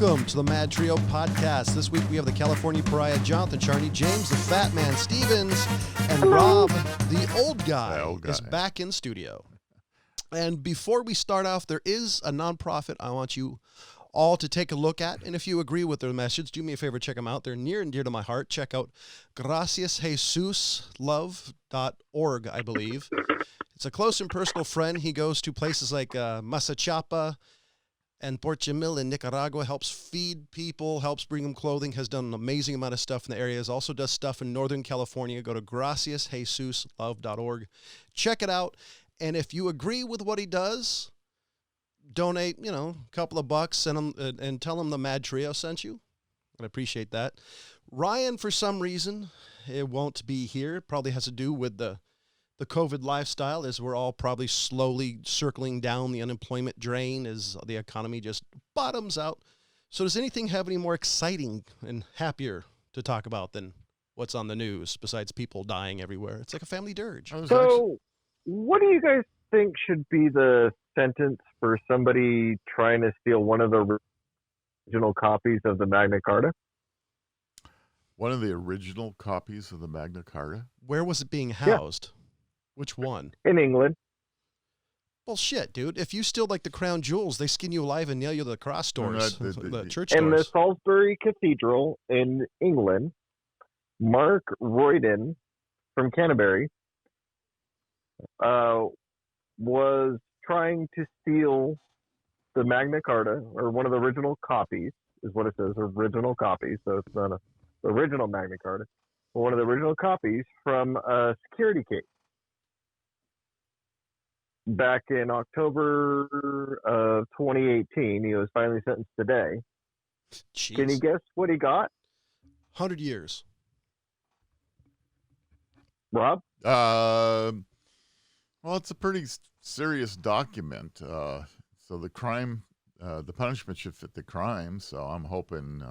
Welcome to the MadTrio podcast. This week we have the California Pariah, Jonathan Charney, James the Fat Man Stevens, and Rob the Old Guy is back in studio. And before we start off, there is a nonprofit I want you all to take a look at. And if you agree with their message, do me a favor, check them out. They're near and dear to my heart. Check out graciasjesuslove.org, I believe. It's a close and personal friend. He goes to places like Masachapa and Porchimil in Nicaragua, helps feed people, helps bring them clothing, has done an amazing amount of stuff in the areas, also does stuff in Northern California. Go to graciasjesuslove.org. Check it out. And if you agree with what he does, donate, a couple of bucks, send him, and tell him the MadTrio sent you. I appreciate that. Ryan, for some reason, it won't be here. It probably has to do with the COVID lifestyle, as we're all probably slowly circling down the unemployment drain as the economy just bottoms out. So does anything have any more exciting and happier to talk about than what's on the news besides people dying everywhere? It's like a family dirge. So what do you guys think should be the sentence for somebody trying to steal one of the original copies of the Magna Carta? One of the original copies of the Magna Carta? Where was it being housed? Yeah. Which one? In England. Well, shit, dude. If you steal like the crown jewels, they skin you alive and nail you to the cross doors, the church in doors. The Salisbury Cathedral in England, Mark Royden from Canterbury was trying to steal the Magna Carta, or one of the original copies, is what it says, original copies, so it's not the original Magna Carta, but one of the original copies from a security case. Back in October of 2018, he was finally sentenced today. Jeez. Can you guess what he got? 100 years. Rob? Well, it's a pretty serious document. So the crime, the punishment should fit the crime. So I'm hoping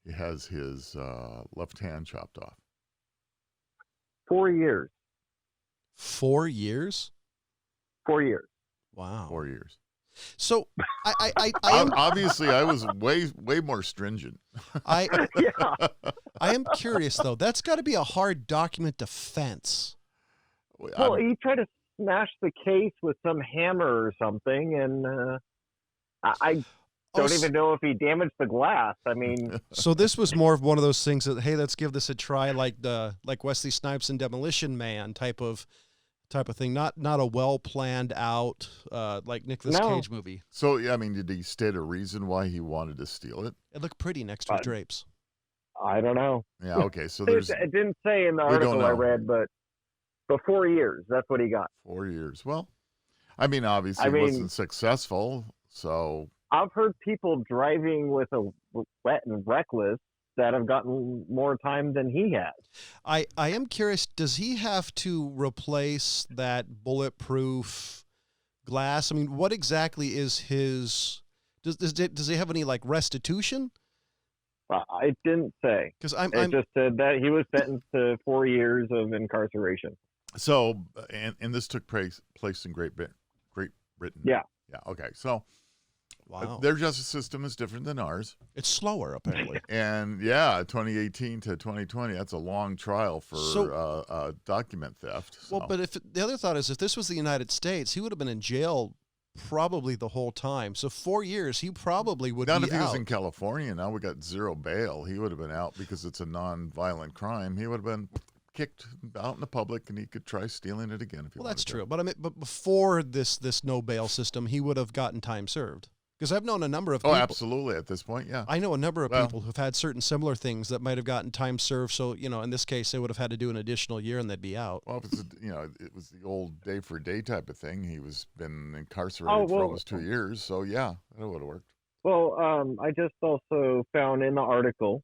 he has his left hand chopped off. 4 years. 4 years? 4 years. Wow. 4 years. So I obviously I was way more stringent. I am curious though. That's got to be a hard document to fence. Well, he tried to smash the case with some hammer or something, and I don't even know if he damaged the glass. I mean, so this was more of one of those things that, hey, let's give this a try, like Wesley Snipes and Demolition Man type of thing, not a well planned out like Nicolas Cage movie. So yeah, I mean, did he state a reason why he wanted to steal it? It looked pretty next to his drapes. I don't know. Yeah, okay. So it didn't say in the article I read, but 4 years, that's what he got. 4 years. Well, I mean, obviously it wasn't successful. So I've heard people driving with a wet and reckless that have gotten more time than he has. I am curious, does he have to replace that bulletproof glass? I mean, what exactly is his, does he have any like restitution? I didn't say. Because it just said that he was sentenced to 4 years of incarceration. So, and this took place in Great Britain. Yeah. Yeah. Okay. So, wow. Their justice system is different than ours. It's slower, apparently. And 2018 to 2020, that's a long trial for document theft. So. Well, but the other thought is, if this was the United States, he would have been in jail probably the whole time. So 4 years, he probably would be out. Not if he was in California. Now we got zero bail. He would have been out because it's a non-violent crime. He would have been kicked out in the public, and he could try stealing it again if he wanted. Well, that's true. But I mean, but before this no bail system, he would have gotten time served. Because I've known a number of people. Oh, absolutely. At this point, yeah. I know a number of people who've had certain similar things that might have gotten time served. So, in this case, they would have had to do an additional year and they'd be out. Well, if it's it was the old day for day type of thing. He was been incarcerated for almost 2 years. So, yeah, that would have worked. Well, I just also found in the article,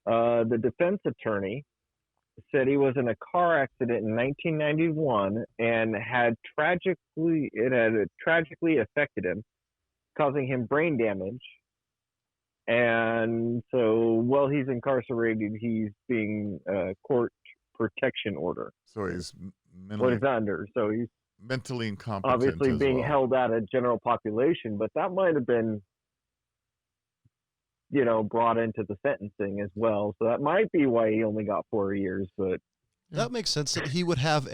the defense attorney said he was in a car accident in 1991 and it had tragically affected him, causing him brain damage. And so while he's incarcerated, he's being court protection order. So he's what he's under. So he's mentally incompetent. Obviously being held out of general population, but that might have been brought into the sentencing as well. So that might be why he only got 4 years. But that makes sense that he would have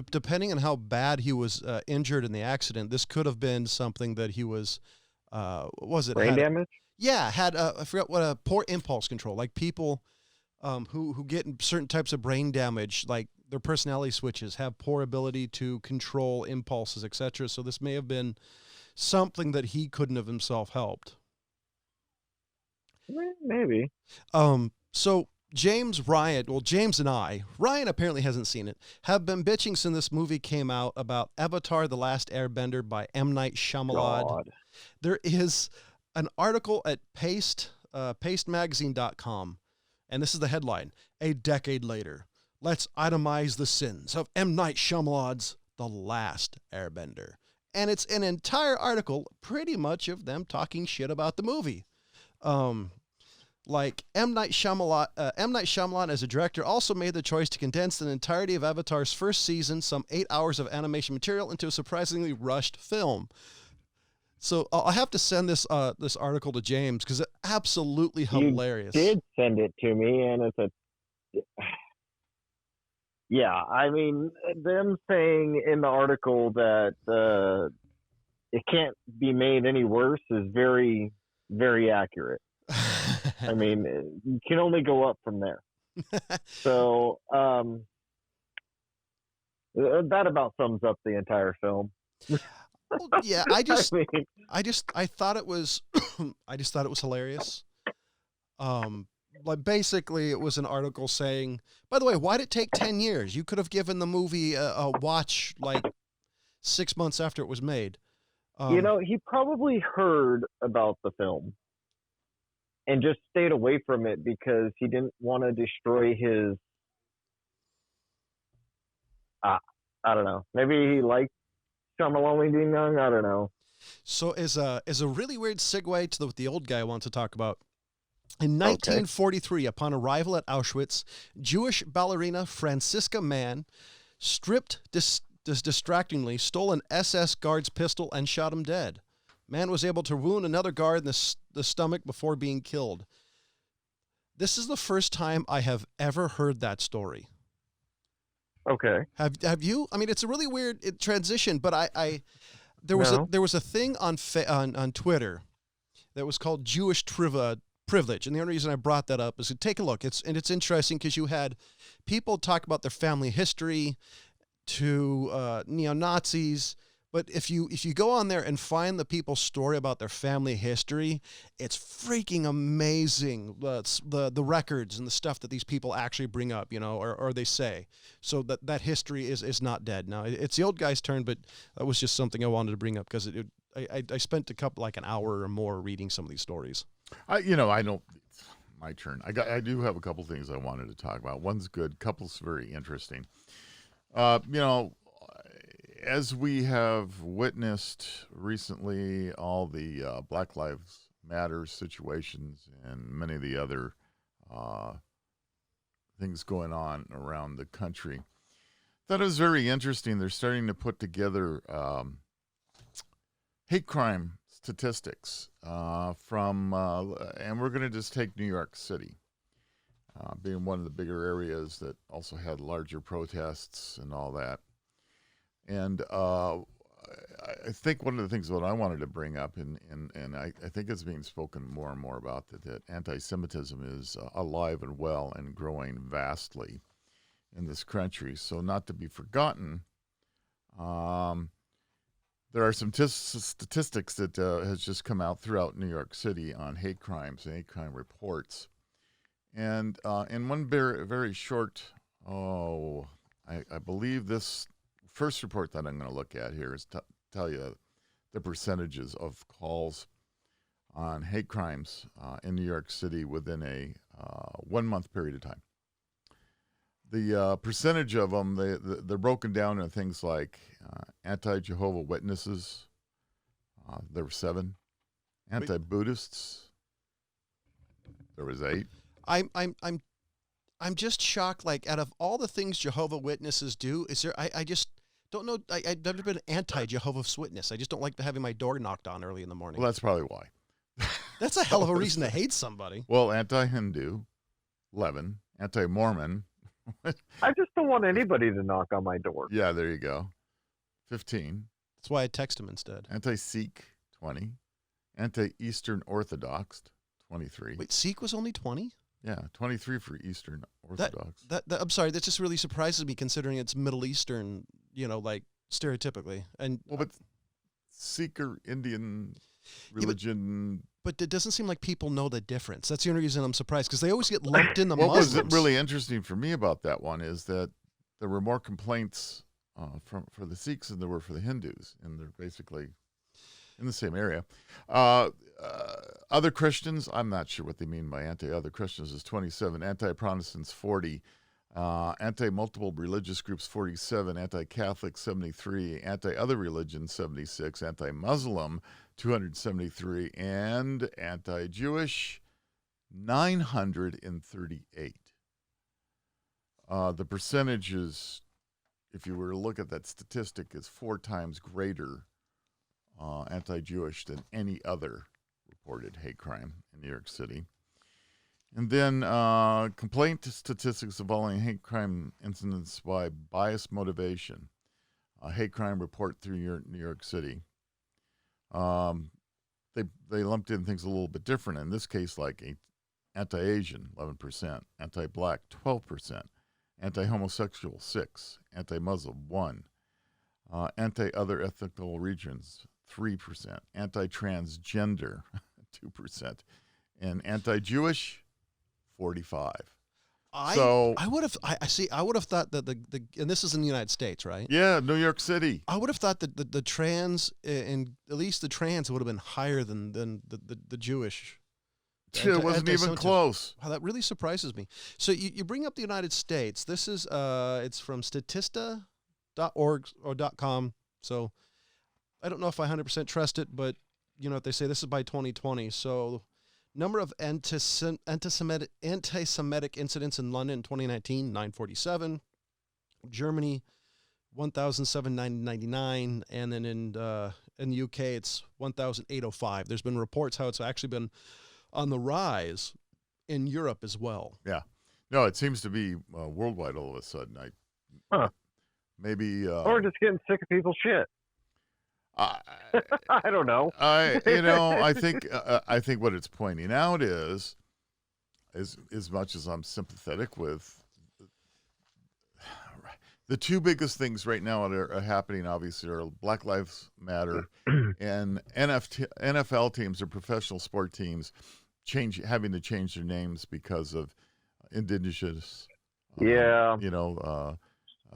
depending on how bad he was injured in the accident, this could have been something that he was, what was it? Brain damage? Had, I forgot what, a poor impulse control. Like people who get certain types of brain damage, like their personality switches, have poor ability to control impulses, etc. So this may have been something that he couldn't have himself helped. Maybe. So James and Ryan apparently hasn't seen it, have been bitching since this movie came out about Avatar: The Last Airbender by M. Night Shyamalan. God. There is an article at pastemagazine.com, and this is the headline: "A decade later, let's itemize the sins of M. Night Shyamalan's The Last Airbender." And it's an entire article pretty much of them talking shit about the movie. Like M. Night Shyamalan as a director also made the choice to condense the entirety of Avatar's first season, some 8 hours of animation material, into a surprisingly rushed film. So I'll have to send this article to James because it's absolutely hilarious. You did send it to me, and it's yeah. I mean, them saying in the article that it can't be made any worse is very, very accurate. I mean, you can only go up from there. So that about sums up the entire film. Well, yeah, I thought it was hilarious. Like basically it was an article saying, by the way, why did it take 10 years? You could have given the movie a watch like 6 months after it was made. He probably heard about the film and just stayed away from it because he didn't want to destroy his, I don't know. Maybe he liked Shyamalan being young. I don't know. So as a really weird segue to what the old guy wants to talk about. In 1943, upon arrival at Auschwitz, Jewish ballerina Franziska Mann stripped distractingly, stole an SS guard's pistol, and shot him dead. Mann was able to wound another guard in the stomach before being killed. This is the first time I have ever heard that story. Okay. Have you? I mean, it's a really weird transition, but there was a thing on Twitter that was called Jewish Privilege, and the only reason I brought that up is to take a look. It's interesting because you had people talk about their family history to neo-Nazis. But if you go on there and find the people's story about their family history, it's freaking amazing. The records and the stuff that these people actually bring up, or they say. So that history is not dead. Now it's the old guy's turn, but that was just something I wanted to bring up because I spent an hour or more reading some of these stories. I don't. It's my turn. I do have a couple things I wanted to talk about. One's good. Couple's very interesting. As we have witnessed recently, all the Black Lives Matter situations and many of the other things going on around the country, that is very interesting. They're starting to put together hate crime statistics from, and we're going to just take New York City, being one of the bigger areas that also had larger protests and all that. And I think one of the things that I wanted to bring up, and I think it's being spoken more and more about, that anti-Semitism is alive and well and growing vastly in this country. So not to be forgotten, there are some statistics that has just come out throughout New York City on hate crimes and hate crime reports. And in one very, very short, I believe this first report that I'm going to look at here is tell you the percentages of calls on hate crimes in New York City within a 1 month period of time. The percentage of them, they're broken down into things like anti-Jehovah Witnesses. There were 7. Anti-Buddhists. There was 8. I'm just shocked. Like, out of all the things Jehovah Witnesses do, is there? I just don't know. I've never been an anti-Jehovah's Witness. I just don't like having my door knocked on early in the morning. Well, that's probably why. That's a hell of a reason to hate somebody. Well, anti-Hindu, 11. Anti-Mormon. I just don't want anybody to knock on my door. Yeah, there you go. 15. That's why I text him instead. Anti-Sikh, 20. Anti-Eastern Orthodox, 23. Wait, Sikh was only 20? Yeah, 23 for Eastern Orthodox. That I'm sorry, that just really surprises me considering it's Middle Eastern, like stereotypically. And Well, but Sikh or Indian religion. but it doesn't seem like people know the difference. That's the only reason I'm surprised, because they always get lumped in the What Muslims. was really interesting for me about that one is that there were more complaints for the Sikhs than there were for the Hindus, and they're basically in the same area. Other Christians, I'm not sure what they mean by anti-other Christians, is 27. Anti-Protestants, 40. Anti-multiple religious groups, 47. Anti-Catholic, 73. Anti-other religions, 76. Anti-Muslim, 273. And anti-Jewish, 938. The percentage is, if you were to look at that statistic, is 4 times greater anti-Jewish than any other reported hate crime in New York City. And then complaint statistics involving hate crime incidents by bias motivation. Hate crime report through New York City. They lumped in things a little bit different. In this case, like anti-Asian, 11%. Anti-black, 12%. Anti-homosexual, 6%. Anti-Muslim, 1%. Anti-other ethnical regions, 3%. Anti-transgender, 2%. And anti-Jewish, 45%. I would have thought that and this is in the United States, right? Yeah, New York City. I would have thought that the trans, and at least the trans would have been higher than the Jewish. It wasn't even close. Wow, that really surprises me. So you bring up the United States. This is it's from statista.org or .com. So I don't know if I 100% trust it, but they say this is by 2020. So number of anti-Semitic incidents in London in 2019, 947. Germany, 1,799, and then in the UK it's 1,805. There's been reports how it's actually been on the rise in Europe as well. Yeah, no, it seems to be worldwide all of a sudden. Maybe or just getting sick of people's shit. I don't know. I think what it's pointing out is as much as I'm sympathetic with the two biggest things right now that are happening, obviously, are Black Lives Matter and NFL teams or professional sport teams having to change their names because of indigenous,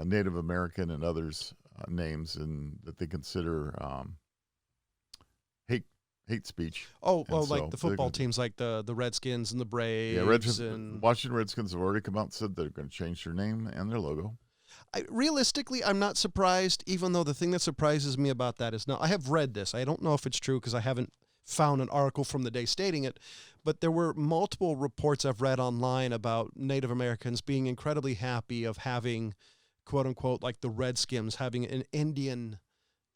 Native American and others names, and that they consider hate speech. Like the football teams, like the Redskins and the Braves. And Washington Redskins have already come out and said they're going to change their name and their logo. Realistically, I'm not surprised, even though the thing that surprises me about that is, now I have read this. I don't know if it's true because I haven't found an article from the day stating it, but there were multiple reports I've read online about Native Americans being incredibly happy of having, quote unquote, like the Redskins having an Indian.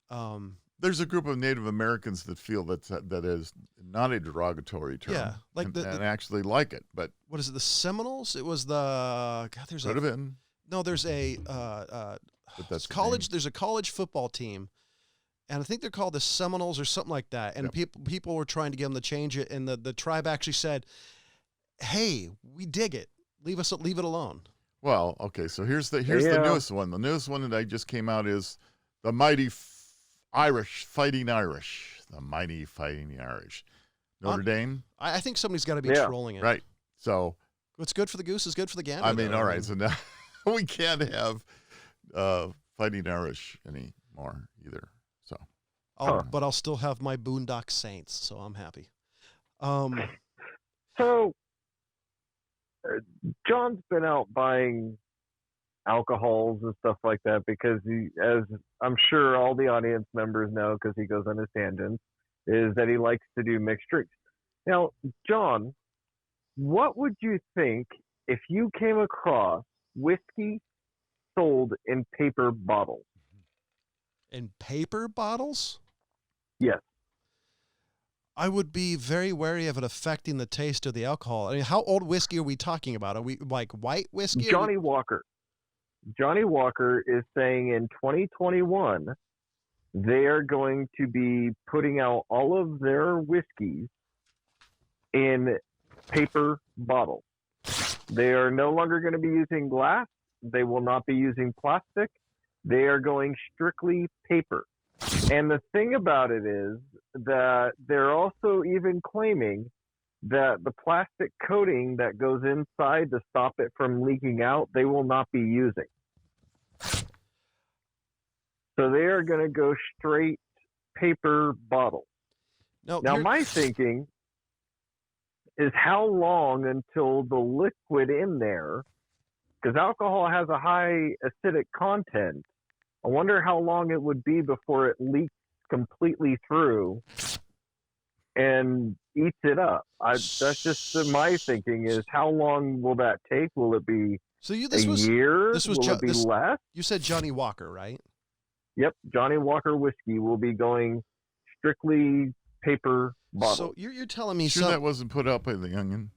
There's a group of Native Americans that feel that is not a derogatory term. Yeah, like and actually like it. But what is it? The Seminoles? It was the There's could have been. No, there's a college. There's a college football team, and I think they're called the Seminoles or something like that. And people were trying to get them to change it, and the tribe actually said, "Hey, we dig it. Leave it alone." Well, okay. So here's the newest one. The newest one that I just came out is the mighty Fighting Irish. The mighty Fighting Irish. Notre Dame. I think somebody's got to be trolling it. Right. So what's good for the goose is good for the gander. I mean, all right. So now we can't have Fighting Irish anymore either. So, but I'll still have my Boondock Saints, so I'm happy. So John's been out buying alcohols and stuff like that because he, as I'm sure all the audience members know, because he goes on his tangents, is that he likes to do mixed drinks. Now, John, what would you think if you came across whiskey sold in paper bottles? In paper bottles? Yes. I would be very wary of it affecting the taste of the alcohol. I mean, how old whiskey are we talking about? Are we like white whiskey? Johnnie Walker. Johnnie Walker is saying in 2021 they are going to be putting out all of their whiskeys in paper bottles. They are no longer going to be using glass. They will not be using plastic. They are going strictly paper. And the thing about it is that they're also even claiming that the plastic coating that goes inside to stop it from leaking out, they will not be using. So they are going to go straight paper bottles. Now, my thinking is how long until the liquid in there, because alcohol has a high acidic content, I wonder how long it would be before it leaks completely through and eats it up. That's just my thinking is how long will that take? Will it be a year? Will it be less? You said Johnnie Walker, right? Yep. Johnnie Walker whiskey will be going strictly paper bottles. So you're telling me that wasn't put out by The Onion?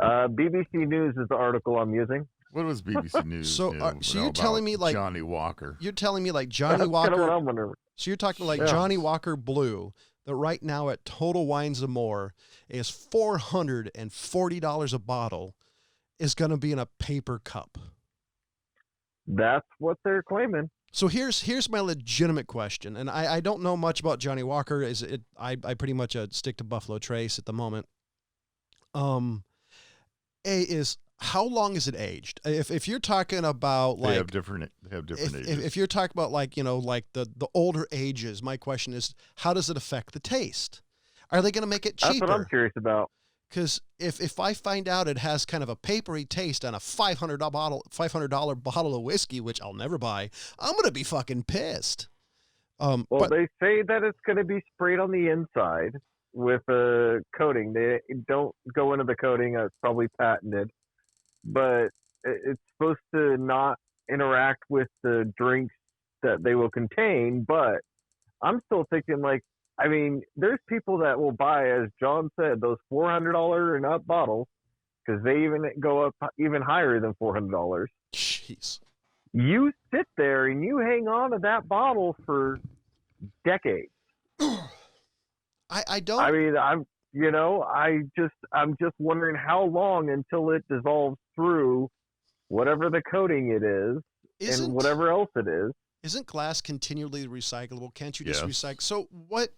BBC News is the article I'm using. What was BBC News? So you're telling me like Johnnie Walker? You're telling me like Johnnie Walker. That's kind of what I'm wondering. So you're talking like Johnnie Walker Blue that right now at Total Wines and More is $440 a bottle is going to be in a paper cup. That's what they're claiming. So here's my legitimate question, and I don't know much about Johnnie Walker. I pretty much stick to Buffalo Trace at the moment. How long is it aged? If you're talking about like they have different ages. If you're talking about like like the older ages, my question is how does it affect the taste? Are they going to make it cheaper? That's what I'm curious about. Because if I find out it has kind of a papery taste on a $500 bottle of whiskey, which I'll never buy, I'm going to be fucking pissed. But they say that it's going to be sprayed on the inside with a coating. They don't go into the coating. It's probably patented. But it's supposed to not interact with the drinks that they will contain. But I'm still thinking like, I mean, there's people that will buy, as John said, those $400 and up bottles because they even go up even higher than $400. Jeez. You sit there and you hang on to that bottle for decades. I don't. I mean, I'm just wondering how long until it dissolves through whatever the coating it is and whatever else it is. Isn't glass continually recyclable? Can't you just recycle? So what?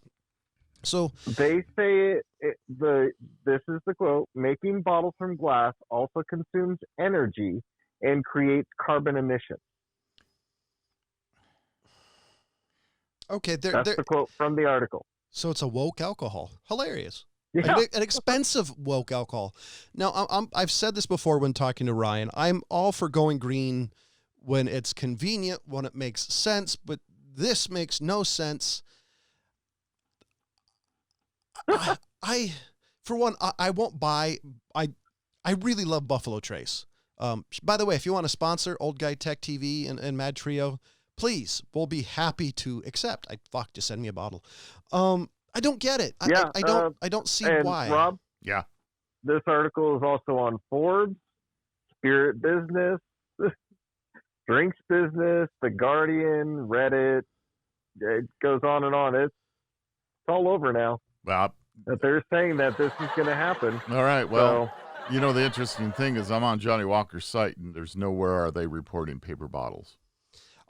So they say this is the quote: making bottles from glass also consumes energy and creates carbon emissions. Okay, that's the quote from the article. So it's a woke alcohol. Hilarious. Yeah. An expensive woke alcohol. Now, I've said this before when talking to Ryan. I'm all for going green when it's convenient, when it makes sense, but this makes no sense. I won't buy. I really love Buffalo Trace. By the way, if you want to sponsor Old Guy Tech TV and MadTrio, please, we'll be happy to accept. Just send me a bottle. I don't get it. I don't see why. Rob, yeah, this article is also on Forbes, Spirit Business, Drinks Business, The Guardian, Reddit. It goes on and on. It's all over now. Well, that they're saying that this is going to happen. All right. Well, the interesting thing is I'm on Johnnie Walker's site, and there's nowhere are they reporting paper bottles.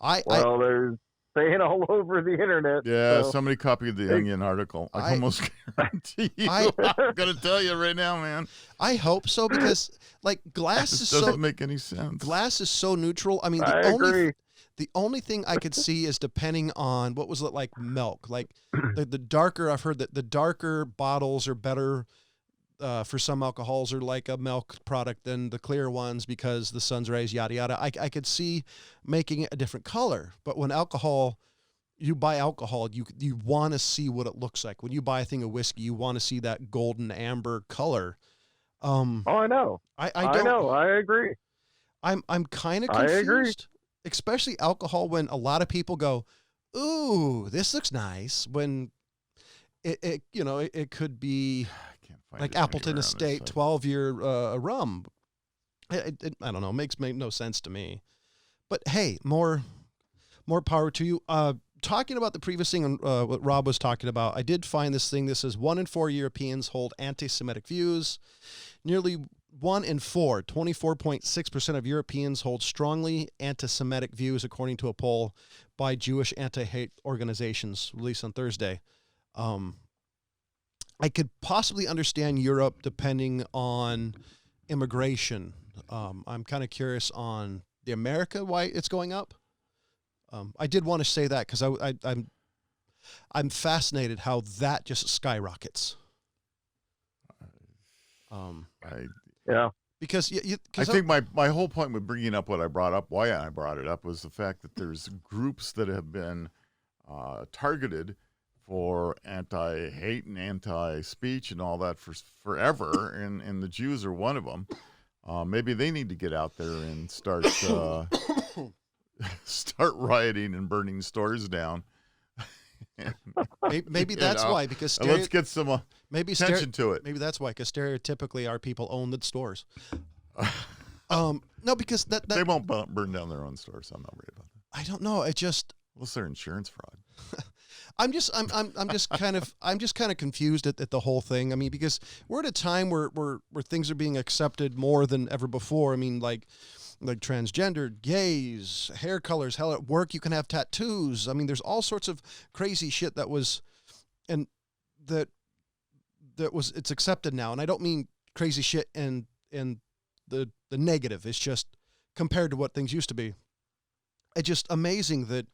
There's saying all over the internet. Yeah, somebody copied the Onion article. I almost guarantee you. I'm going to tell you right now, man. I hope so because, like, glass is doesn't make any sense. Glass is so neutral. I mean, the only thing I could see is depending on what was it like milk. Like the darker, I've heard that the darker bottles are better for some alcohols or like a milk product than the clear ones because the sun's rays, yada, yada. I could see making it a different color. But when you buy alcohol, you want to see what it looks like. When you buy a thing of whiskey, you want to see that golden amber color. I know. I know. I agree. I'm kind of confused. I agree. Especially alcohol when a lot of people go, ooh, this looks nice. When it could be I can't find like it anywhere Appleton on this Estate site. 12-year rum. I don't know. Makes no sense to me. But hey, more power to you. Talking about the previous thing, what Rob was talking about, I did find this thing. This says 1 in 4 Europeans hold anti-Semitic views. Nearly 1 in 4, 24.6% of Europeans hold strongly anti-Semitic views, according to a poll by Jewish anti-hate organizations released on Thursday. I could possibly understand Europe depending on immigration. I'm kind of curious on the America why it's going up. I did want to say that because I'm fascinated how that just skyrockets. Yeah. Because I think my whole point with bringing up what I brought up, why I brought it up, was the fact that there's groups that have been targeted for anti-hate and anti-speech and all that for forever, and the Jews are one of them. Maybe they need to get out there and start rioting and burning stores down. maybe that's why, because let's get some attention to it. Maybe that's why, because stereotypically our people own the stores. No, because that they won't burn down their own stores. I'm not worried about that. I don't know. It just what's their insurance fraud? I'm just kind of confused at the whole thing. I mean, because we're at a time where things are being accepted more than ever before. I mean, like transgender, gays, hair colors, hell, at work you can have tattoos. I mean, there's all sorts of crazy shit that was, and it's accepted now. And I don't mean crazy shit in the negative. It's just compared to what things used to be. It's just amazing that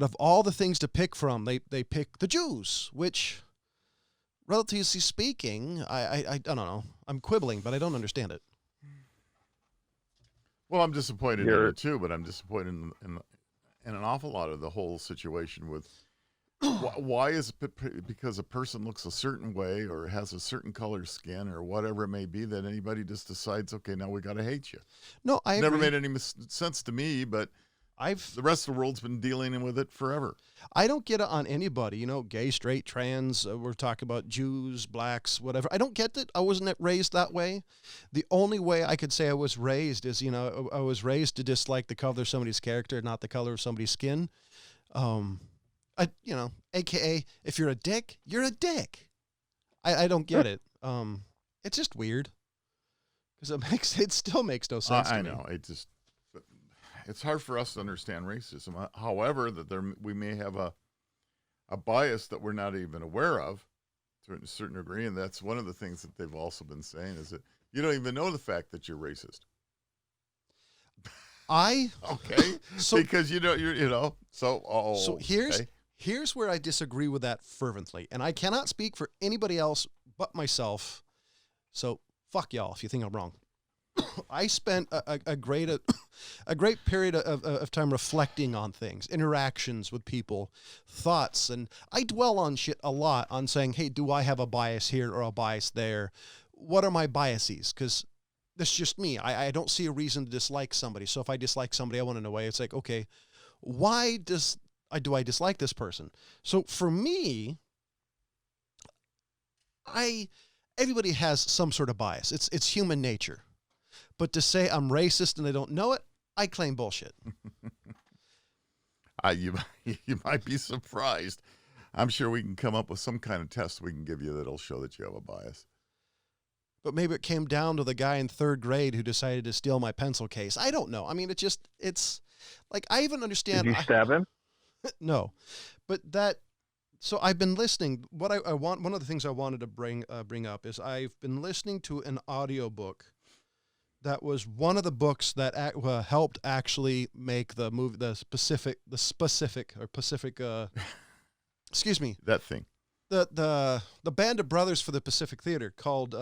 of all the things to pick from, they pick the Jews, which, relatively speaking, I don't know. I'm quibbling, but I don't understand it. Well, I'm disappointed in it too, but I'm disappointed in an awful lot of the whole situation with why is it because a person looks a certain way or has a certain color skin or whatever it may be that anybody just decides, okay, now we got to hate you. No, I never agree. made any sense to me, but the rest of the world's been dealing with it forever. I don't get it on anybody, gay, straight, trans. We're talking about Jews, blacks, whatever. I don't get it. I wasn't raised that way. The only way I could say I was raised is, I was raised to dislike the color of somebody's character, not the color of somebody's skin. AKA, if you're a dick, you're a dick. I don't get it. It's just weird because it still makes no sense to me. I know. It's hard for us to understand racism. However, that we may have a bias that we're not even aware of to a certain degree, and that's one of the things that they've also been saying is that you don't even know the fact that you're racist. Okay, so because so here's where I disagree with that fervently, and I cannot speak for anybody else but myself. So fuck y'all if you think I'm wrong. I spent a great period of time reflecting on things, interactions with people, thoughts, and I dwell on shit a lot on saying, hey, do I have a bias here or a bias there? What are my biases? Because that's just me. I don't see a reason to dislike somebody. So if I dislike somebody, I want to know why. It's like, okay, why do I dislike this person? So for me, everybody has some sort of bias. It's human nature. But to say I'm racist and I don't know it, I claim bullshit. You might be surprised. I'm sure we can come up with some kind of test we can give you that'll show that you have a bias. But maybe it came down to the guy in 3rd grade who decided to steal my pencil case. I don't know. I mean, it's like, I even understand. Did you stab him? No, but so I've been listening. What I want, one of the things I wanted to bring up is I've been listening to an audiobook that was one of the books that helped actually make the movie, Pacific, excuse me. That thing. The band of brothers for the Pacific Theater called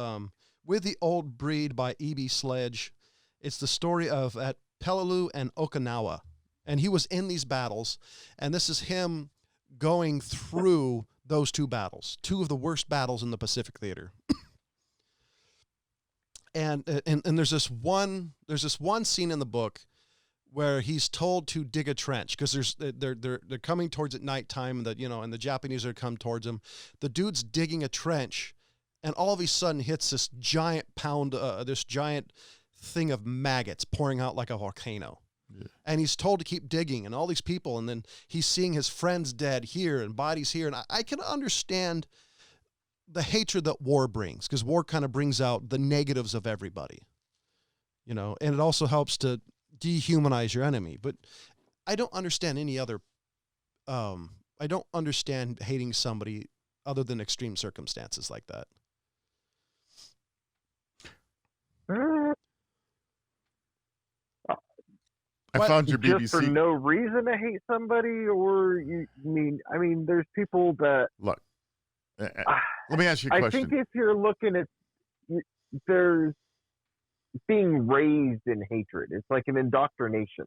With the Old Breed by E.B. Sledge. It's the story of at Peleliu and Okinawa. And he was in these battles. And this is him going through those two battles, two of the worst battles in the Pacific Theater. And there's this one scene in the book where he's told to dig a trench because they're coming towards at nighttime, and the Japanese are come towards him. The dude's digging a trench, and all of a sudden hits this giant thing of maggots pouring out like a volcano. Yeah. And he's told to keep digging, and all these people, and then he's seeing his friends dead here and bodies here. And I can understand the hatred that war brings, because war kind of brings out the negatives of everybody, and it also helps to dehumanize your enemy. But I don't understand any other, I don't understand hating somebody other than extreme circumstances like that. I found your BBC. Just for no reason to hate somebody, or there's people that look. Let me ask you a question. I think if you're looking at, there's being raised in hatred. It's like an indoctrination.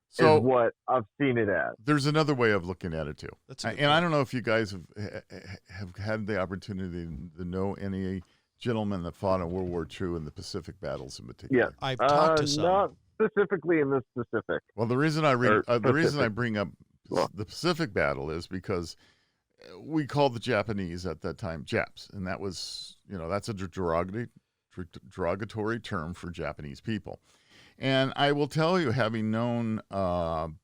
So is what I've seen it as. There's another way of looking at it too, and I don't know if you guys have had the opportunity to know any gentlemen that fought in World War II and the Pacific battles in particular. Yeah, I've talked to some. Not specifically in this specific. Well, the reason I bring up the Pacific battle is because we called the Japanese at that time Japs, and that was, that's a derogatory term for Japanese people. And I will tell you, having known 3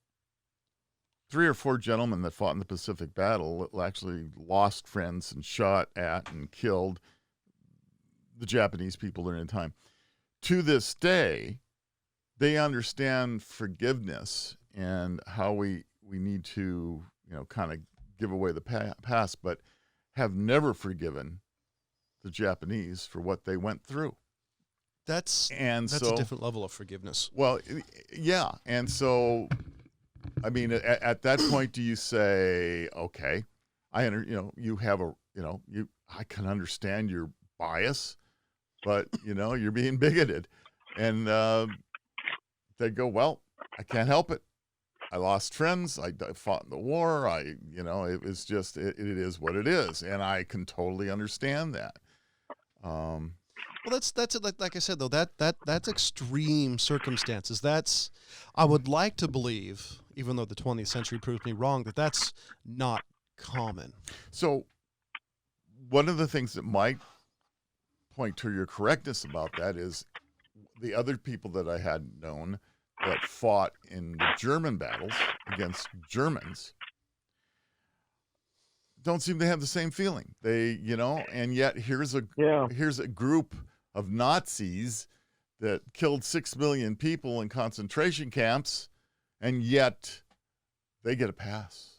or 4 gentlemen that fought in the Pacific battle, actually lost friends and shot at and killed the Japanese people during the time. To this day, they understand forgiveness and how we need to, kind of give away the past, but have never forgiven the Japanese for what they went through. That's a different level of forgiveness. Well, yeah. And so, at that point, do you say, okay, you have I can understand your bias, but, you're being bigoted. And they go, well, I can't help it. I lost friends. I fought in the war. It was just, it is what it is. And I can totally understand that. Well, that's like I said, though, that's extreme circumstances. I would like to believe, even though the 20th century proved me wrong, that's not common. So one of the things that might point to your correctness about that is the other people that I had known that fought in the German battles against Germans don't seem to have the same feeling. They, and yet here's a group of Nazis that killed 6 million people in concentration camps, and yet they get a pass.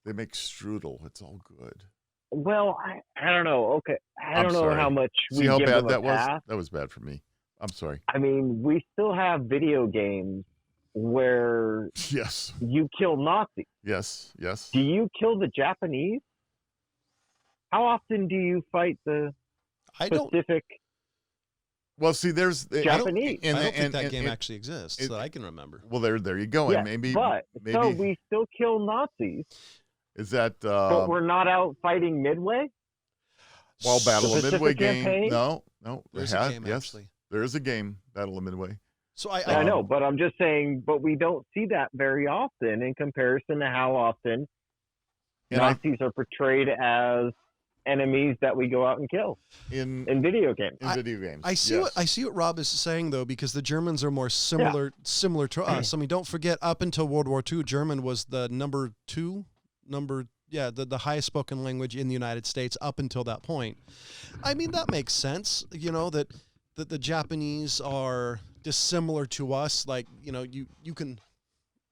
They make strudel. It's all good. Well, I don't know. Okay, I don't know how much we See how give bad them that a was? pass. That was bad for me. I'm sorry. We still have video games where yes, you kill Nazis. Yes. Do you kill the Japanese? How often do you fight the Pacific? Well, see, there's Japanese. I don't think that game actually exists that I can remember. Well, there you go. Yeah, and maybe so we still kill Nazis. Is that? But we're not out fighting Midway. Well, Battle of Midway campaign? game. No, there's a game actually. There is a game, Battle of Midway. So I know, but I'm just saying. But we don't see that very often in comparison to how often Nazis are portrayed as enemies that we go out and kill in video games. I see what Rob is saying, though, because the Germans are more similar to us. Don't forget, up until World War II, German was the the highest spoken language in the United States up until that point. That makes sense, that the Japanese are dissimilar to us. Like, you can,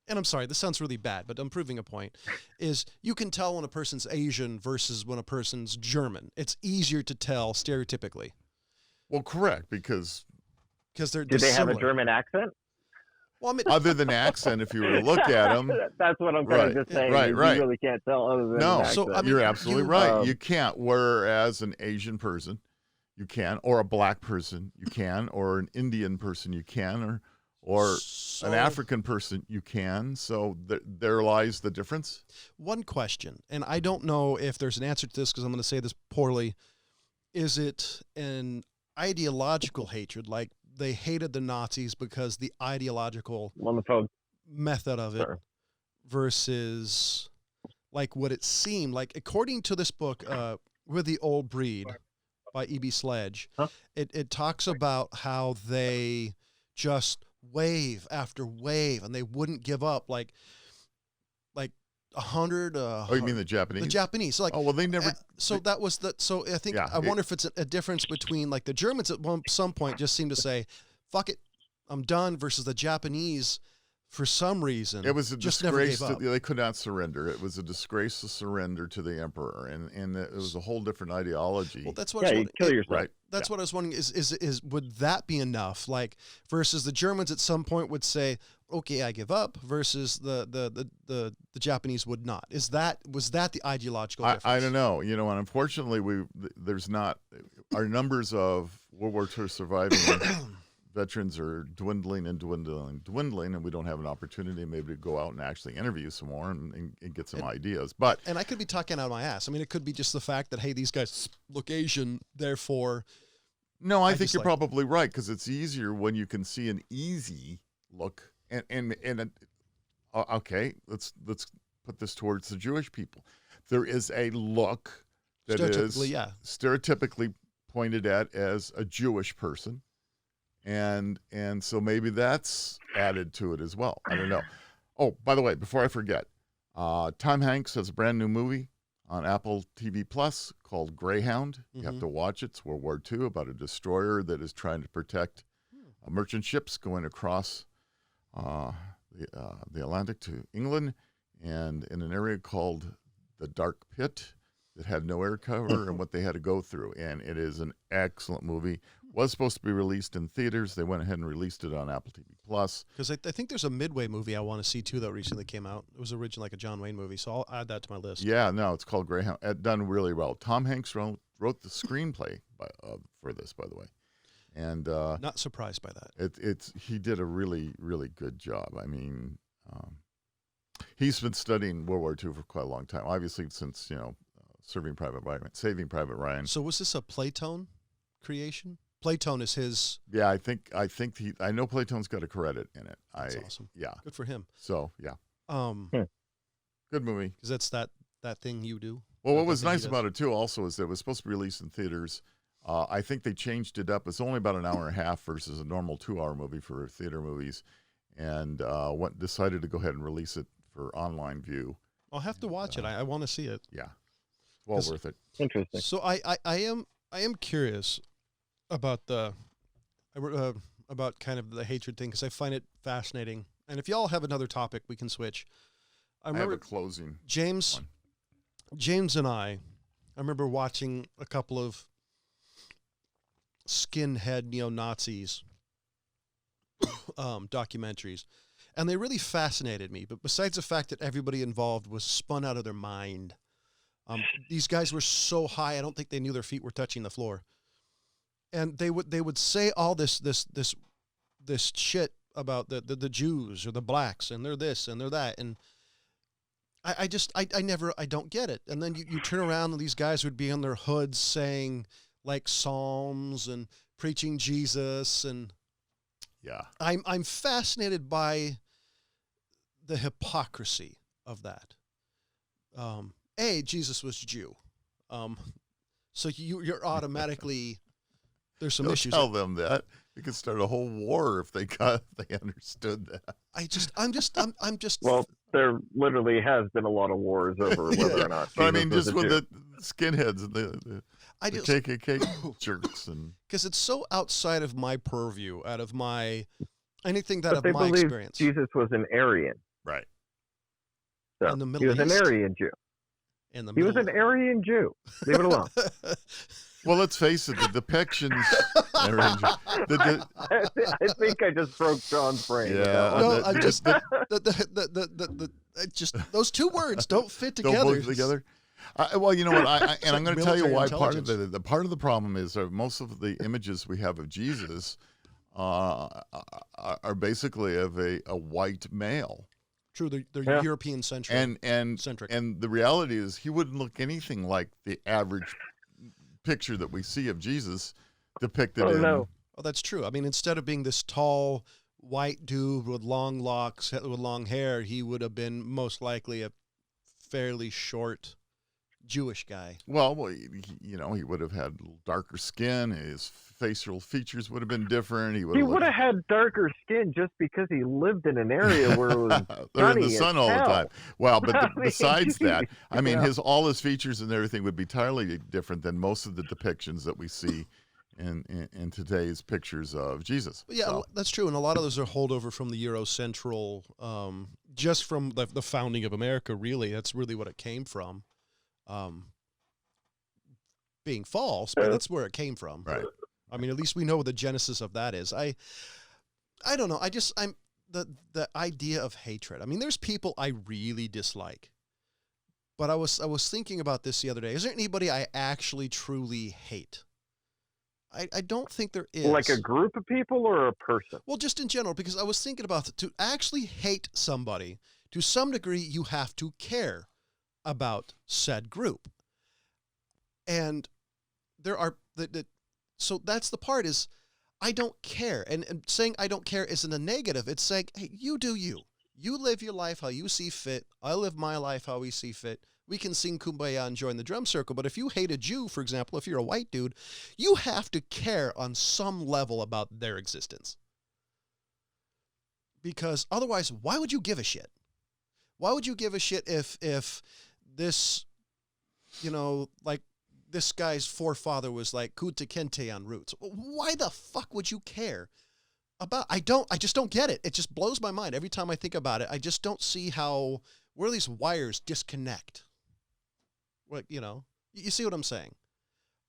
and I'm sorry, this sounds really bad, but I'm proving a point, is you can tell when a person's Asian versus when a person's German. It's easier to tell stereotypically. Well, correct, because they're Do they have a German accent? Well, other than accent, if you were to look at them. That's what I'm kind of just saying. Right. You really can't tell other than an accent. So, you're absolutely right. You can't, whereas an Asian person, you can, or a black person, you can, or an Indian person, you can, or an African person, you can. So there lies the difference. One question, and I don't know if there's an answer to this because I'm going to say this poorly. Is it an ideological hatred, like they hated the Nazis because the ideological Wonderful. method of it Sure. versus like what it seemed like, according to this book, With the Old Breed by E.B. Sledge, Huh? it talks about how they just wave after wave and they wouldn't give up, like 100. Oh, you mean the Japanese? The Japanese. So like, Oh, well, they never. so that was the. So I think Yeah, I wonder if it's a difference between like the Germans at some point just seemed to say, "Fuck it, I'm done," versus the Japanese, for some reason, It was a just never disgrace. gave up. They could not surrender. It was a disgrace to surrender to the emperor, and it was a whole different ideology. Well, that's what. Yeah, I was you wondering- kill yourself. Right. That's what I was wondering. Is would that be enough? Like versus the Germans at some point would say, "Okay, I give up," versus the Japanese would not. Was that the ideological difference? I don't know. You know, and unfortunately, there's not our numbers of World War II surviving veterans are dwindling, and we don't have an opportunity maybe to go out and actually interview some more and get some ideas. But and I could be talking out of my ass. I mean, it could be just the fact that, hey, these guys look Asian, therefore. no, I think just you're like- probably right, because it's easier when you can see an easy look. Okay, let's put this towards the Jewish people. There is a look that is stereotypically pointed at as a Jewish person. And so maybe that's added to it as well. I don't know. Oh, by the way, before I forget, Tom Hanks has a brand new movie on Apple TV Plus called Greyhound. You have to watch it. It's World War II, about a destroyer that is trying to protect merchant ships going across the Atlantic to England, and in an area called the Dark Pit that had no air cover and what they had to go through. And it is an excellent movie. Was supposed to be released in theaters. They went ahead and released it on Apple TV Plus. Because I think there's a Midway movie I want to see too that recently came out. It was originally like a John Wayne movie, so I'll add that to my list. Yeah, no, it's called Greyhound. Done really well. Tom Hanks wrote the screenplay for this, by the way, and Not surprised by that. he did a really, really good job. I mean, he's been studying World War II for quite a long time. Obviously, since Saving Private Ryan. So was this a Playtone creation? Playtone is his. Yeah, I think I know Playtone's got a credit in it. That's awesome. Yeah. Good for him. So yeah. Because Good movie. that's that thing you do. Well, what That was thing he nice does. about it too also is that it was supposed to be released in theaters. I think they changed it up. It's only about an hour and a half versus a normal 2-hour movie for theater movies, and decided to go ahead and release it for online view. I'll have to watch it. I want to see it. Yeah, well worth it. Interesting. So I am curious about about kind of the hatred thing, because I find it fascinating. And if y'all have another topic, we can switch. I I have remember a closing. James and I remember watching a couple of skinhead neo-Nazis documentaries, and they really fascinated me. But besides the fact that everybody involved was spun out of their mind, these guys were so high, I don't think they knew their feet were touching the floor. And they would say all this shit about the Jews or the blacks, and they're this and they're that, and I don't get it. And then you turn around and these guys would be on their hoods saying like psalms and preaching Jesus, and Yeah. I'm fascinated by the hypocrisy of that. Jesus was Jew, so you're automatically there's some Don't issues. tell them that. You could start a whole war if they understood that. I'm just Well, there literally has been a lot of wars over whether or not. But I Jesus mean, was just a with Jew. the skinheads and the KKK jerks and because it's so outside of my purview, out of my anything that But of they my believe experience. Jesus was an Aryan. right. So In the he Middle was an East? Aryan Jew. In the He was middle. an Aryan Jew. Leave it alone. Well, let's face it, the depictions. I think I just broke John's brain. with Yeah, that one. No, I'm just just those two words don't fit together. Don't both together. Well, you know what? And I'm going to tell you military why. Part of intelligence. the part of the problem is most of the images we have of Jesus are basically of a white male, True, they're Yeah. European centric. and the reality is he wouldn't look anything like the average picture that we see of Jesus depicted Oh, in no. Oh, that's true. I mean, instead of being this tall white dude with long locks, with long hair, he would have been most likely a fairly short Jewish guy. Well, he would have had a little darker skin. His facial features would have been different. He would have had darker skin just because he lived in an area where it was they're in the sun all the time. Well, but besides that, I mean, yeah. all his features and everything would be entirely different than most of the depictions that we see in today's pictures of Jesus. Yeah, so. That's true, and a lot of those are holdover from the Eurocentral, just from the founding of America. Really, that's really what it came from. Being false, but that's where it came from. Right. I mean, at least we know what the genesis of that is. I don't know. I'm the idea of hatred. I mean, there's people I really dislike, but I was thinking about this the other day. Is there anybody I actually truly hate? I don't think there is. Like a group of people or a person? Well, just in general, because I was thinking about it. To actually hate somebody, to some degree, you have to care about said group. And there are so that's the part is I don't care. And saying I don't care isn't a negative. It's saying, hey, you do you. You live your life how you see fit. I live my life how we see fit. We can sing Kumbaya and join the drum circle. But if you hate a Jew, for example, if you're a white dude, you have to care on some level about their existence. Because otherwise, why would you give a shit? Why would you give a shit if this, like this guy's forefather was like Kunta Kinte on Roots? Why the fuck would you care about? I just don't get it. It just blows my mind every time I think about it. I just don't see where these wires disconnect. Like, you see what I'm saying?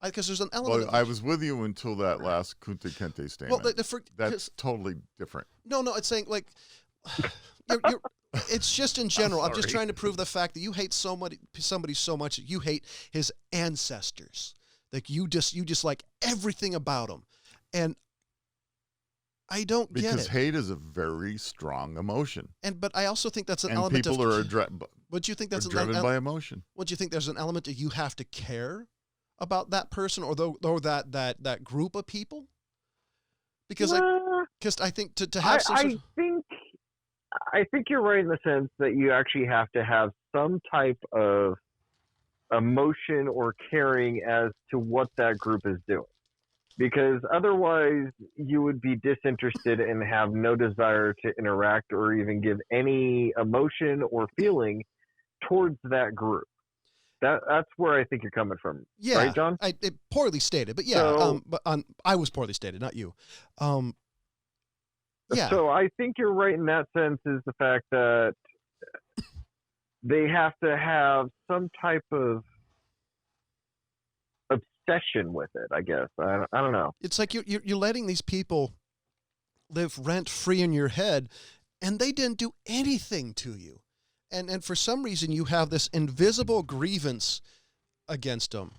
Because there's an element. Well, I was with you until that last Kunta Kinte statement. Well, that's totally different. No, it's saying like, it's just in general. I'm just trying to prove the fact that you hate somebody so much that you hate his ancestors. Like you dislike everything about him, and I don't get it. Because hate is a very strong emotion. But I also think that's an element of... people are would you think that's driven by emotion. Would you think there's an element that you have to care about that person or that group of people? Because I think to have I think you're right in the sense that you actually have to have some type of emotion or caring as to what that group is doing. Because otherwise you would be disinterested and have no desire to interact or even give any emotion or feeling towards that group. That's where I think you're coming from. Yeah, right, John? It poorly stated, but yeah, I was poorly stated, not you. Yeah. So I think you're right in that sense is the fact that they have to have some type of obsession with it, I guess. I don't know. It's like you're letting these people live rent free in your head, and they didn't do anything to you, and for some reason you have this invisible grievance against them,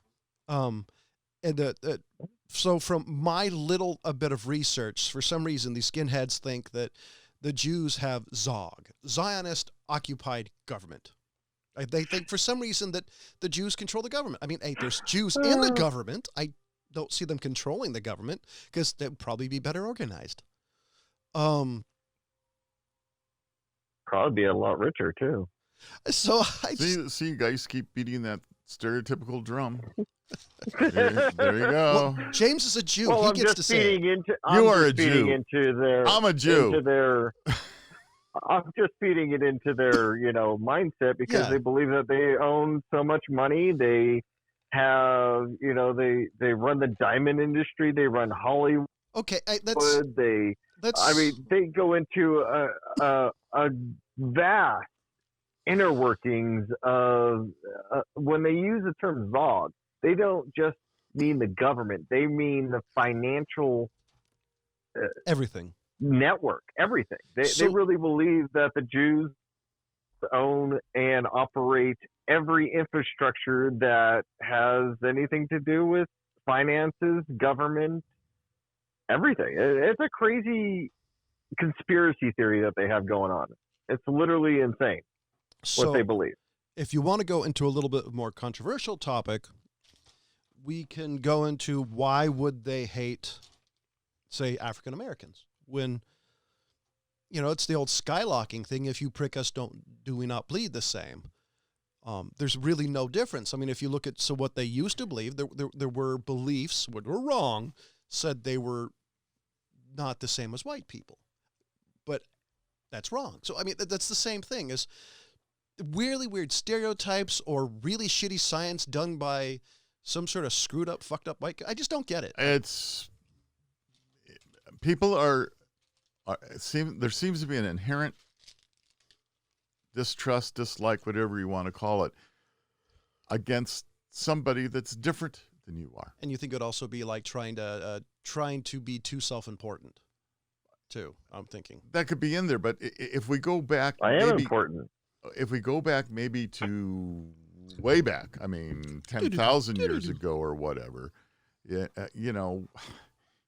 so from my little bit of research, for some reason these skinheads think that the Jews have Zog, Zionist occupied government. They think for some reason that the Jews control the government. I mean, hey, there's Jews in the government. I don't see them controlling the government because they'd probably be better organized. Probably be a lot richer too. So see, you guys keep beating that stereotypical drum. There you go. Well, James is a Jew. Well, he I'm gets just to say you are a Jew. I'm a Jew. I'm just feeding it into their, mindset because they believe that they own so much money. They have, they run the diamond industry. They run Hollywood. Okay, they go into a vast inner workings of when they use the term Zog, they don't just mean the government. They mean the financial everything. Network, everything. They really believe that the Jews own and operate every infrastructure that has anything to do with finances, government, everything. It's a crazy conspiracy theory that they have going on. It's literally insane what they believe. If you want to go into a little bit more controversial topic, we can go into why would they hate say, African Americans. When, it's the old skylocking thing. If you prick us, do we not bleed the same? There's really no difference. I mean, if you look at what they used to believe, there were beliefs, what were wrong, said they were not the same as white people. But that's wrong. So, I mean, that's the same thing as really weird stereotypes or really shitty science done by some sort of screwed up, fucked up white guy. I just don't get it. People there seems to be an inherent distrust, dislike, whatever you want to call it, against somebody that's different than you are. And you think it'd also be like trying to be too self-important, too, I'm thinking. That could be in there, but if we go back... I am important. If we go back maybe to way back, 10,000 years ago or whatever,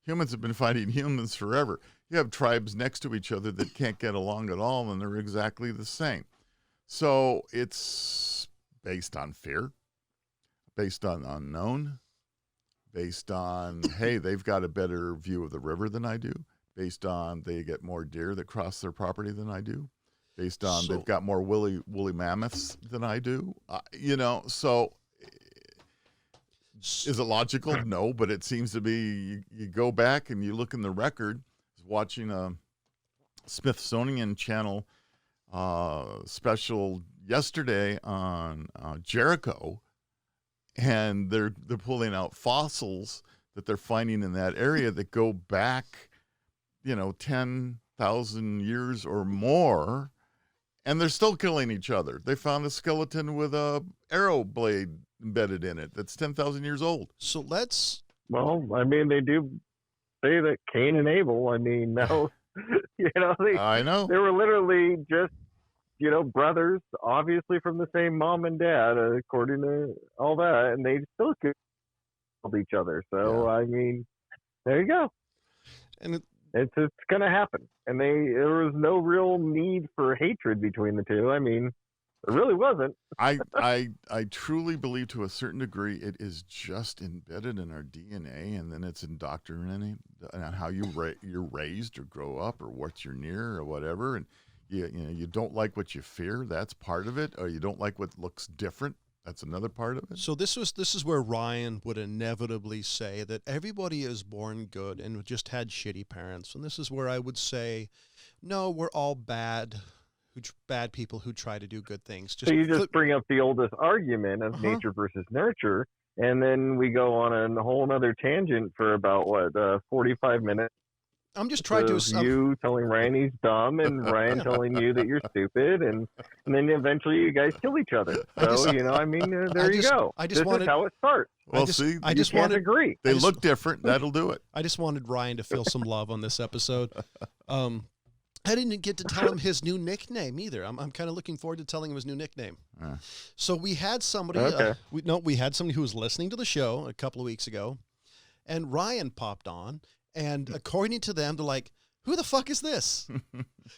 humans have been fighting humans forever. You have tribes next to each other that can't get along at all, and they're exactly the same. So it's based on fear, based on unknown, based on, hey, they've got a better view of the river than I do, based on they get more deer that cross their property than I do, based on they've got more woolly mammoths than I do. So is it logical? No, but it seems to be. You go back and you look in the record. I was watching a Smithsonian Channel special yesterday on Jericho, and they're pulling out fossils that they're finding in that area that go back, 10,000 years or more, and they're still killing each other. They found a skeleton with a arrow blade embedded in it that's 10,000 years old. So let's... Well, they do say that Cain and Abel, no, I know. They were literally just, brothers, obviously from the same mom and dad, according to all that, and they still killed each other. So, yeah. There you go. And it's going to happen. And there was no real need for hatred between the two. There really wasn't. I truly believe to a certain degree it is just embedded in our DNA, and then it's indoctrinated on how you're raised or grow up or what you're near or whatever. And you don't like what you fear. That's part of it. Or you don't like what looks different. That's another part of it. So this is where Ryan would inevitably say that everybody is born good and just had shitty parents. And this is where I would say, no, we're all bad people who try to do good things. So you just bring up the oldest argument of nature versus nurture, and then we go on a whole other tangent for about 45 minutes. I'm just trying to... You telling Ryan he's dumb, and Ryan telling you that you're stupid, and then eventually you guys kill each other. So, there you go. This is how it starts. Well, I just want to agree. They look different. That'll do it. I just wanted Ryan to feel some love on this episode. I didn't get to tell him his new nickname either. I'm kind of looking forward to telling him his new nickname. So we had somebody, we had somebody who was listening to the show a couple of weeks ago, and Ryan popped on, and according to them, they're like, who the fuck is this?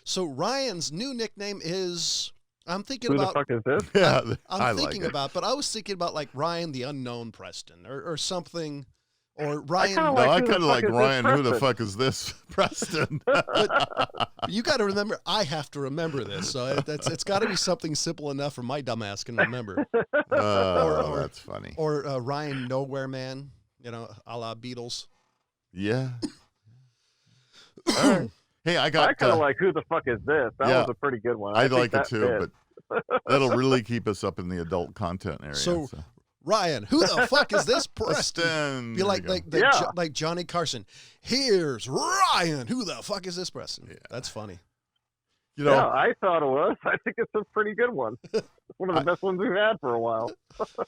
So Ryan's new nickname is, I'm thinking about. Who the fuck is this? Yeah, I'm thinking about, but I was thinking about like Ryan the Unknown Preston or something. Or Ryan. I kind of like Ryan. Who the fuck is this, Preston? But you got to remember. I have to remember this, so it's got to be something simple enough for my dumb ass can remember. That's funny. Or Ryan Nowhere Man, a la Beatles. Yeah. All right. Hey, I kind of like who the fuck is this? That was a pretty good one. I like it too, but that'll really keep us up in the adult content area. So. Ryan, who the fuck is this Preston? Be like Johnny Carson. Here's Ryan. Who the fuck is this Preston? Yeah. That's funny. I thought it was. I think it's a pretty good one. It's one of the best ones we've had for a while.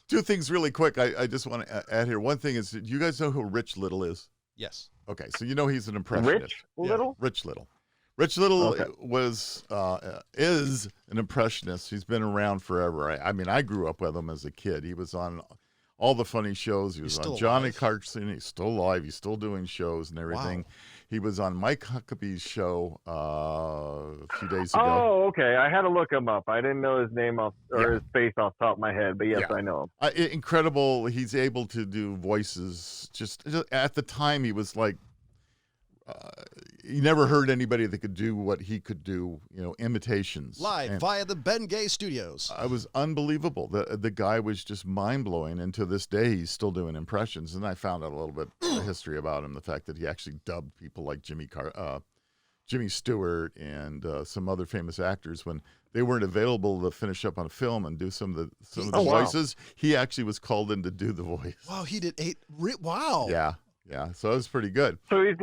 Two things really quick. I just want to add here. One thing is, do you guys know who Rich Little is? Yes. Okay, so he's an impressionist. Rich Little? Yeah, Rich Little. Rich Little is an impressionist. He's been around forever. I grew up with him as a kid. He was on all the funny shows. He was on Johnny Carson. He's still alive. He's still doing shows and everything. Wow. He was on Mike Huckabee's show a few days ago. Oh, okay. I had to look him up. I didn't know his name his face off the top of my head, but yes, I know him. Incredible. He's able to do voices. Just at the time, he was like you never heard anybody that could do what he could do, imitations. Live And via the Ben Gay Studios. it was unbelievable. The guy was just mind-blowing, and to this day, he's still doing impressions. And I found out a little bit of history about him, the fact that he actually dubbed people like Jimmy Stewart and some other famous actors when they weren't available to finish up on a film and do some of the voices. Wow. He actually was called in to do the voice. Wow, he did 8. Wow. Yeah, so it was pretty good. So he's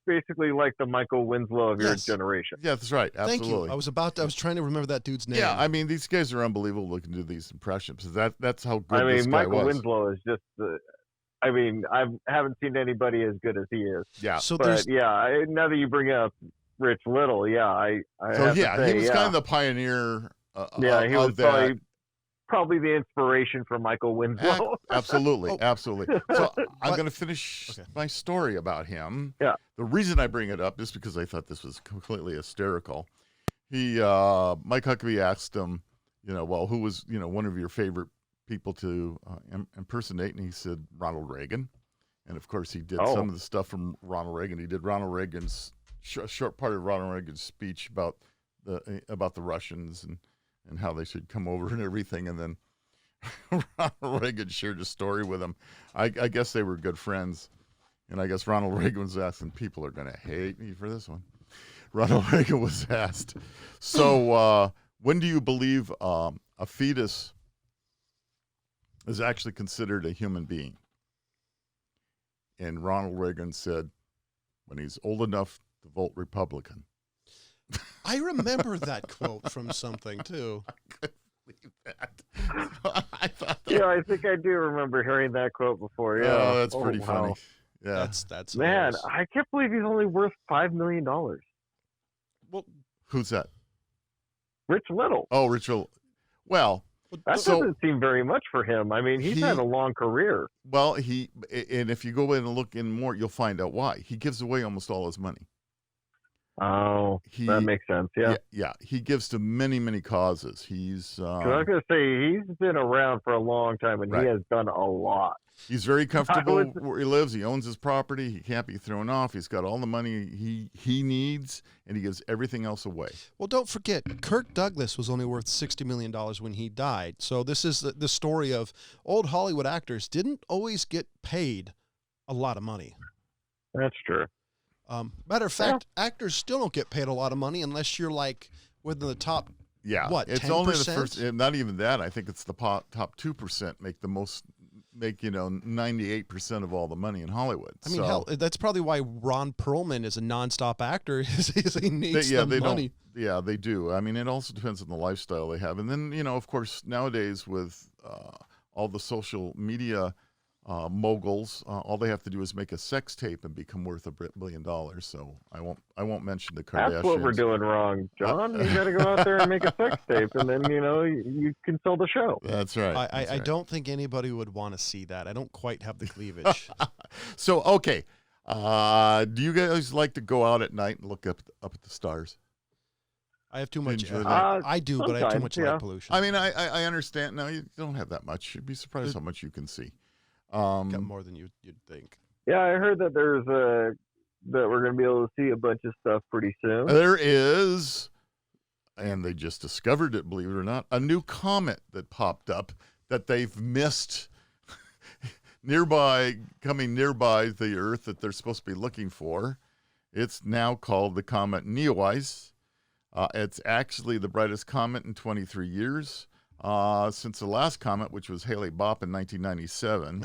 basically like the Michael Winslow of your generation. Yeah, that's right. Absolutely. Thank you. I was trying to remember that dude's name. Yeah, I mean, these guys are unbelievable who can do these impressions. That's how good this guy Michael was. Winslow is just I haven't seen anybody as good as he is. Yeah. So now that you bring up Rich Little, he was kind of the pioneer. He was probably the inspiration for Michael Winslow. Absolutely. So I'm going to finish my story about him. Yeah. The reason I bring it up is because I thought this was completely hysterical. Mike Huckabee asked him, who was, one of your favorite people to impersonate? And he said Ronald Reagan. And of course he did some of the stuff from Ronald Reagan. He did Ronald Reagan's short part of Ronald Reagan's speech about the Russians and how they should come over and everything. And then Ronald Reagan shared a story with him. I guess they were good friends. And I guess Ronald Reagan was asking, people are going to hate me for this one. Ronald Reagan was asked, so when do you believe a fetus is actually considered a human being? And Ronald Reagan said, when he's old enough to vote Republican. I remember that quote from something, too. I couldn't believe that. I thought I think I do remember hearing that quote before. Yeah. Oh, that's pretty funny. Yeah. That's man, hilarious. I can't believe he's only worth $5 million. Well, who's that? Rich Little. Oh, Rich Little. Well, that doesn't seem very much for him. I mean, he's had a long career. Well, and if you go in and look in more, you'll find out why. He gives away almost all his money. Oh, that makes sense. Yeah. Yeah. He gives to many, many causes. He's. I was going to say he's been around for a long time, and he has done a lot. He's very comfortable where he lives. He owns his property. He can't be thrown off. He's got all the money he needs, and he gives everything else away. Well, don't forget, Kirk Douglas was only worth $60 million when he died. So this is the story of old Hollywood actors didn't always get paid a lot of money. That's true. Matter of fact, actors still don't get paid a lot of money unless you're like within the top. Yeah, what? It's 10%? only the first. Not even that. I think it's the top 2% make 98% of all the money in Hollywood. I mean, hell, that's probably why Ron Perlman is a nonstop actor. Is he needs the money. Yeah, they do. I mean, it also depends on the lifestyle they have, and then of course, nowadays with all the social media. Moguls, all they have to do is make a sex tape and become worth $1 billion. So I won't mention the Kardashians. That's what we're doing wrong, John. You got to go out there and make a sex tape, and then you can sell the show. That's right. I don't think anybody would want to see that. I don't quite have the cleavage. So okay, do you guys like to go out at night and look up at the stars? I have too much. I do, but I have too much light pollution. I mean, I understand. No, you don't have that much. You'd be surprised how much you can see. Got more than you'd think. Yeah, I heard that that we're going to be able to see a bunch of stuff pretty soon. There is, and they just discovered it, believe it or not, a new comet that popped up that they've missed coming nearby the Earth that they're supposed to be looking for. It's now called the comet Neowise. It's actually the brightest comet in 23 years. Since the last comet, which was Halley-Bopp in 1997.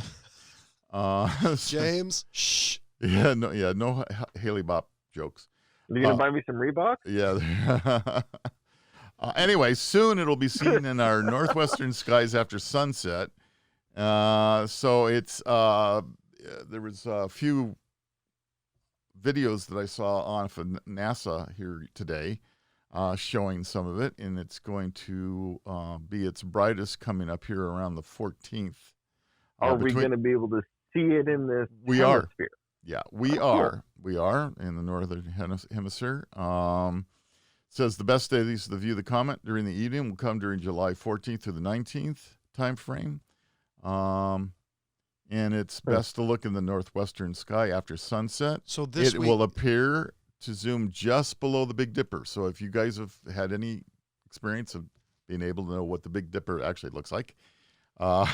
James, shh. Yeah, no Halley-Bopp jokes. Are you going to buy me some Reebok? Yeah. Anyway, soon it'll be seen in our northwestern skies after sunset. So it's there was a few videos that I saw on from NASA here today. Showing some of it, and it's going to be its brightest coming up here around the 14th. Are we going to be able to see it in this hemisphere? Yeah, we are. We are in the northern hemisphere. Says the best days to view the comet during the evening will come during July 14th to the 19th time frame. and it's best to look in the northwestern sky after sunset. So this it week, will appear to zoom just below the Big Dipper. So if you guys have had any experience of being able to know what the Big Dipper actually looks like, go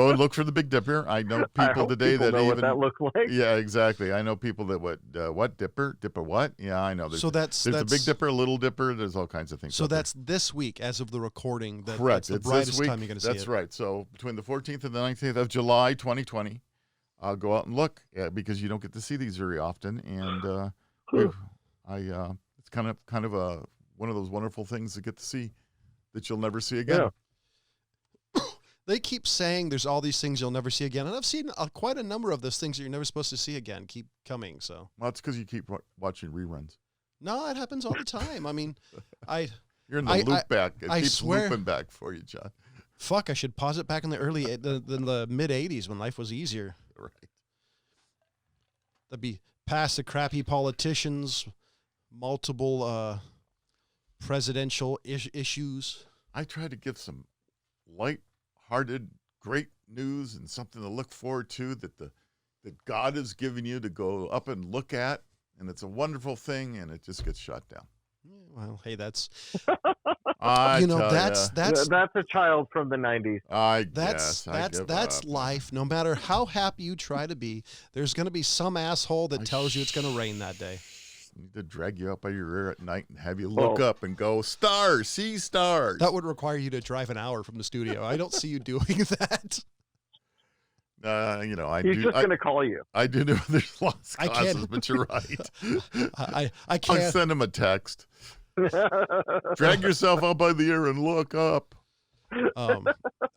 and look for the Big Dipper. I know people today that know even what that looks like. Yeah, exactly. I know people that what dipper what? Yeah, I know. There's a Big Dipper, a Little Dipper. There's all kinds of things. So that's this week, as of the recording. Correct. That's the it's brightest this week. time you're going to see it. That's right. So between the 14th and the 19th of July, 2020, I'll go out and look because you don't get to see these very often, and it's kind of one of those wonderful things to get to see that you'll never see again. Yeah. They keep saying there's all these things you'll never see again, and I've seen quite a number of those things that you're never supposed to see again keep coming. So, well, it's because you keep watching reruns. No, it happens all the time. I mean, you're in the loop back. It I keeps swear, looping back for you, John. Fuck, I should pause it back in the mid '80s when life was easier. Right. That'd be past the crappy politicians, multiple presidential issues. I try to give some light-hearted, great news and something to look forward to that God has given you to go up and look at, and it's a wonderful thing, and it just gets shot down. Well, hey, that's that's a child from the 90s. That's life. No matter how happy you try to be, there's going to be some asshole that tells you it's going to rain that day. Need to drag you up by your rear at night and have you look up and go, stars, see stars. That would require you to drive an hour from the studio. I don't see you doing that. He's just going to call you. I do know there's lots of causes, but you're right. I can't. I'll send him a text. Drag yourself up by the ear and look up.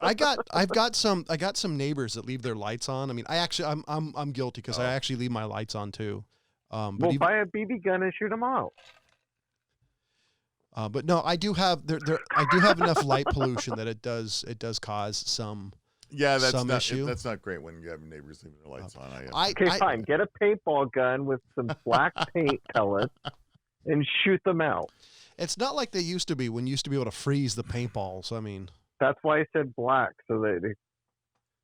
I've got some neighbors that leave their lights on. I mean, I'm guilty because I actually leave my lights on too. But buy a BB gun and shoot them out. But no, I do have I do have enough light pollution that it does cause some. Yeah, that's some not issue. That's not great when you have neighbors leaving their lights on. Fine. Get a paintball gun with some black paint pellets and shoot them out. It's not like they used to be when you used to be able to freeze the paintballs. I mean, that's why I said black, so that it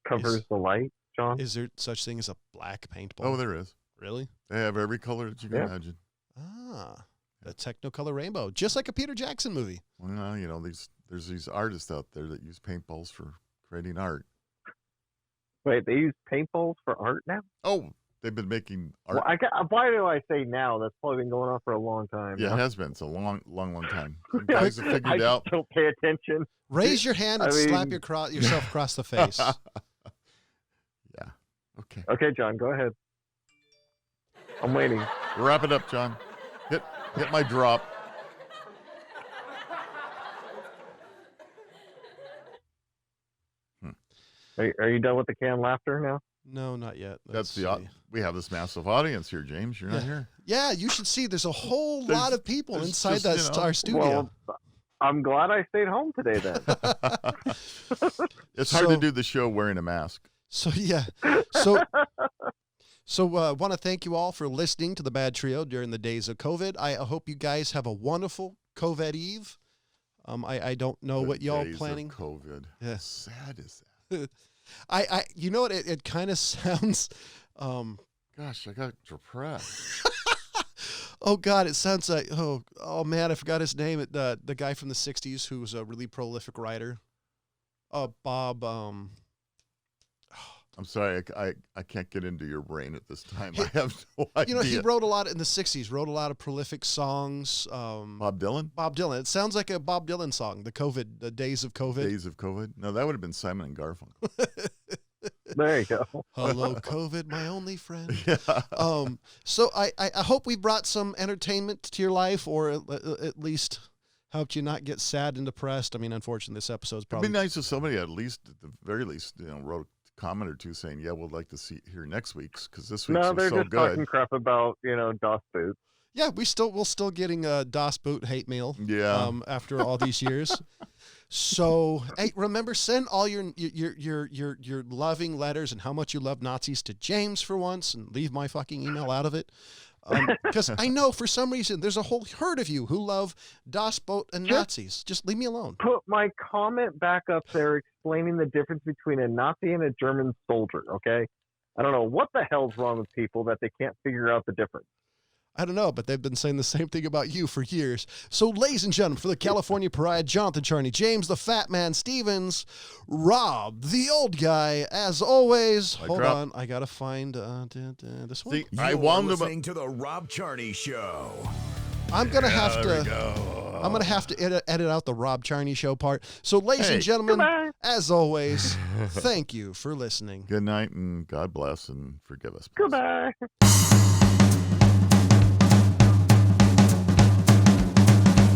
covers the light. John, is there such thing as a black paintball? Oh, there is. Really? They have every color that you can imagine. The Technicolor rainbow, just like a Peter Jackson movie. Well, there's these artists out there that use paintballs for creating art. Wait, they use paintballs for art now? Oh, they've been making art. Well, why do I say now? That's probably been going on for a long time. Yeah, it has been. It's a long time. Some guys have figured out. Don't pay attention. Raise your hand and slap yourself across the face. Yeah. Okay. Okay, John, go ahead. I'm waiting. Wrap it up, John. Hit my drop. Are you done with the canned laughter now? No, not yet. We have this massive audience here, James. You're not here. Yeah, you should see. There's a whole lot of people inside our studio. Well, I'm glad I stayed home today then. It's hard to do the show wearing a mask. So yeah. So want to thank you all for listening to the MadTrio during the days of COVID. I hope you guys have a wonderful COVID Eve. I don't know what y'all planning. COVID. Yeah. Sad is that. You know what? It kind of sounds. Gosh, I got depressed. Oh God, it sounds like oh man, I forgot his name. The guy from the '60s who was a really prolific writer. Bob. I'm sorry, I can't get into your brain at this time. I have no idea. He wrote a lot in the '60s. Wrote a lot of prolific songs. Bob Dylan. Bob Dylan. It sounds like a Bob Dylan song. The Days of COVID. Days of COVID. No, that would have been Simon and Garfunkel. There you go. Hello, COVID, my only friend. Yeah. So I hope we brought some entertainment to your life, or at least helped you not get sad and depressed. I mean, unfortunately, this episode's probably. It'd be nice if somebody, at the very least, wrote a comment or two saying, "Yeah, we'd like to see here next week's because this week's was so good." No, they're just talking crap about DOS boot. Yeah, we're still getting DOS boot hate mail. Yeah. After all these years. So, hey, remember, send all your loving letters and how much you love Nazis to James for once, and leave my fucking email out of it. Because I know for some reason there's a whole herd of you who love Das Boot and Nazis. Just leave me alone. Put my comment back up there explaining the difference between a Nazi and a German soldier, okay? I don't know what the hell's wrong with people that they can't figure out the difference. I don't know, but they've been saying the same thing about you for years. So, ladies and gentlemen, for the California Pariah, Jonathan Charney, James the Fat Man Stevens, Rob the Old Guy, as always. Hold on, I gotta find this one. See, I wound listening to the Rob Charney Show. I'm gonna have to. I'm gonna have to edit out the Rob Charney Show part. So, ladies and gentlemen, as always, thank you for listening. Good night and God bless and forgive us. Goodbye.